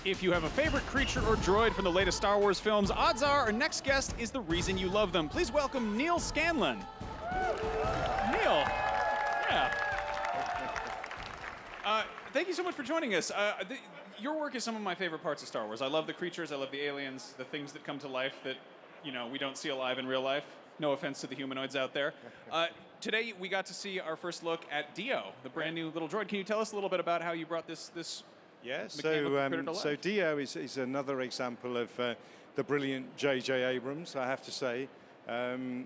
If you have a favorite creature or droid from the latest Star Wars films, odds are our next guest is the reason you love them. Please welcome Neal Scanlan. Neal. Yeah. Thank you so much for joining us. Your work is some of my favorite parts of Star Wars. I love the creatures, I love the aliens, the things that come to life that, we don't see alive in real life. No offense to the humanoids out there. Today we got to see our first look at Dio, the brand new little droid. Can you tell us a little bit about how you brought this Yeah, critter to life? so Dio is another example of the brilliant J.J. Abrams, I have to say. Our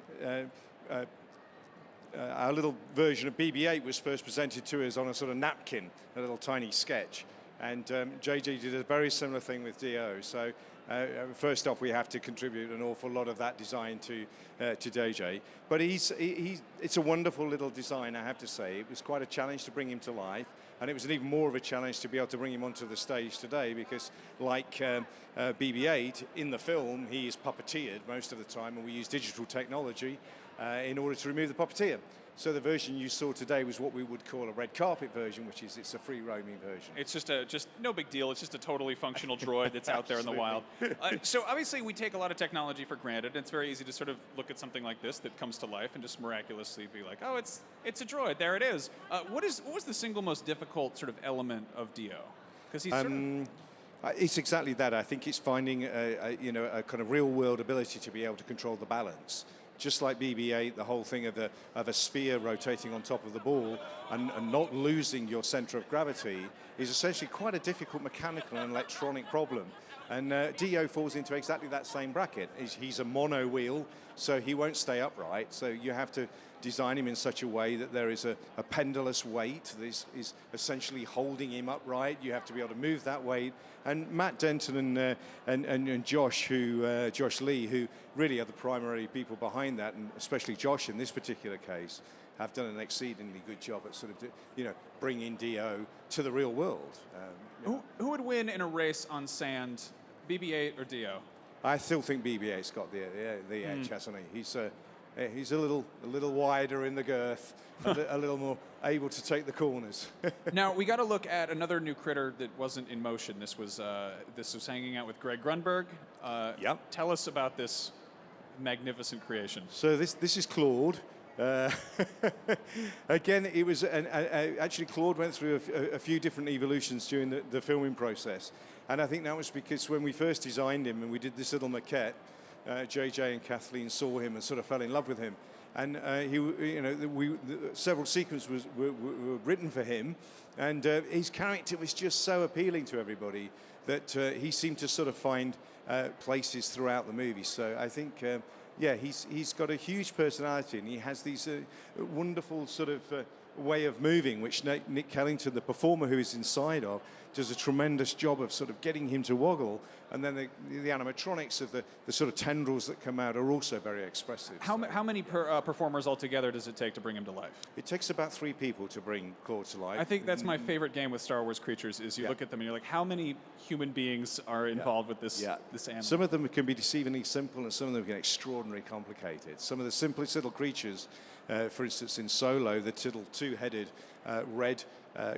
little version of BB-8 was first presented to us on a sort of napkin, a little tiny sketch. And J.J. did a very similar thing with Dio. So first off, we have to contribute an awful lot of that design to J.J. But it's a wonderful little design, I have to say. It was quite a challenge to bring him to life. And it was an even more of a challenge to be able to bring him onto the stage today because, like BB-8, in the film, he is puppeteered most of the time, and we use digital technology in order to remove the puppeteer. So the version you saw today was what we would call a red carpet version, which is it's a free roaming version. It's just no big deal. It's just a totally functional droid that's out there in the wild. So obviously we take a lot of technology for granted. It's very easy to sort of look at something like this that comes to life and just miraculously be like, oh, it's a droid. There it is. What was the single most difficult sort of element of Dio? Because he's it's exactly that. I think it's finding a kind of real world ability to be able to control the balance. Just like BB-8, the whole thing of a sphere rotating on top of the ball and not losing your center of gravity is essentially quite a difficult mechanical and electronic problem. And Dio falls into exactly that same bracket. He's a mono wheel, so he won't stay upright. So you have to design him in such a way that there is a pendulous weight that is essentially holding him upright. You have to be able to move that weight. And Matt Denton and Josh Lee, who really are the primary people behind that, and especially Josh in this particular case, have done an exceedingly good job at sort of, bringing Dio to the real world. Who would win in a race on sand, BB-8 or Dio? I still think BB-8's got the edge, hasn't he? He's a little wider in the girth, a little more able to take the corners. Now we got to look at another new critter that wasn't in motion. This was hanging out with Greg Grunberg. Yep. Tell us about this magnificent creation. So this is Claude. Again, it was actually Claude went through a few different evolutions during the filming process, and I think that was because when we first designed him and we did this little maquette, JJ and Kathleen saw him and sort of fell in love with him, and several sequences were written for him, and his character was just so appealing to everybody that he seemed to sort of find places throughout the movie. So I think. He's got a huge personality, and he has these wonderful sort of way of moving, which Nick Kellington, the performer who is inside of, does a tremendous job of sort of getting him to woggle. And then the animatronics of the sort of tendrils that come out are also very expressive. How many performers altogether does it take to bring him to life? It takes about 3 people to bring Claude to life. I think that's my favorite game with Star Wars creatures is you look at them and you're like, how many human beings are involved with this animal? Some of them can be deceivingly simple, and some of them can be extraordinarily complicated. Some of the simplest little creatures, for instance, in Solo, the little 2-headed red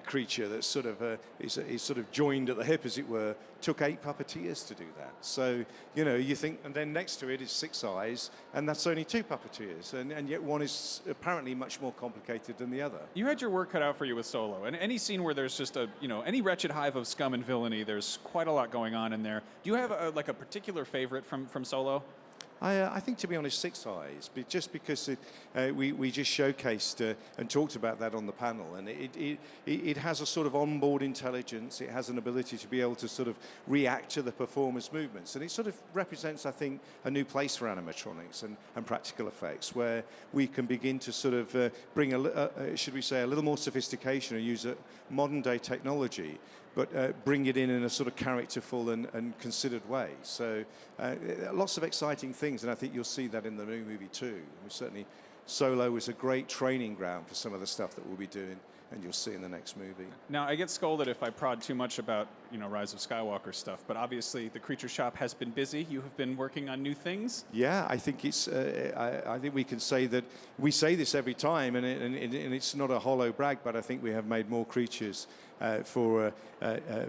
creature that sort of is sort of joined at the hip, as it were, took 8 puppeteers to do that. So you think, and then next to it is 6 eyes, and that's only 2 puppeteers, and yet one is apparently much more complicated than the other. You had your work cut out for you with Solo, and any scene where there's just any wretched hive of scum and villainy, there's quite a lot going on in there. Do you have a particular favorite from Solo? I think, to be honest, 6 eyes, but just because we just showcased and talked about that on the panel, and it has a sort of onboard intelligence. It has an ability to be able to sort of react to the performer's movements, and it sort of represents, I think, a new place for animatronics and practical effects, where we can begin to sort of bring should we say, a little more sophistication and use modern day technology, but bring it in a sort of characterful and considered way. So lots of exciting things, and I think you'll see that in the new movie too. We certainly Solo is a great training ground for some of the stuff that we'll be doing, and you'll see in the next movie. Now, I get scolded if I prod too much about, Rise of Skywalker stuff, but obviously the Creature Shop has been busy. You have been working on new things. Yeah, I think it's. I think we can say that we say this every time, and it's not a hollow brag, but I think we have made more creatures for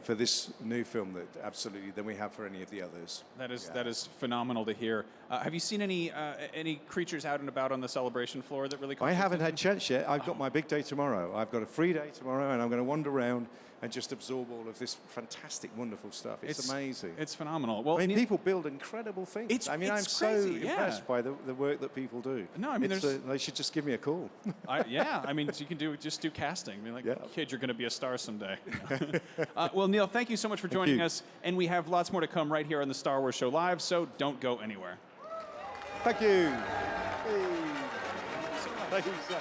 this new film than we have for any of the others. That is phenomenal to hear. Have you seen any creatures out and about on the celebration floor that really? I haven't had a chance yet. I've got my big day tomorrow. I've got a free day tomorrow, and I'm going to wander around and just absorb all of this fantastic, wonderful stuff. It's amazing. It's phenomenal. Well, I mean, people build incredible things. I'm crazy, so impressed by the work that people do. No, I mean, they should just give me a call. I mean, you can just do casting. I mean, like, kid, you're going to be a star someday. Well, Neal, thank you so much for joining us, and we have lots more to come right here on the Star Wars Show Live. So don't go anywhere. Thank you. Hey. Thank you, sir.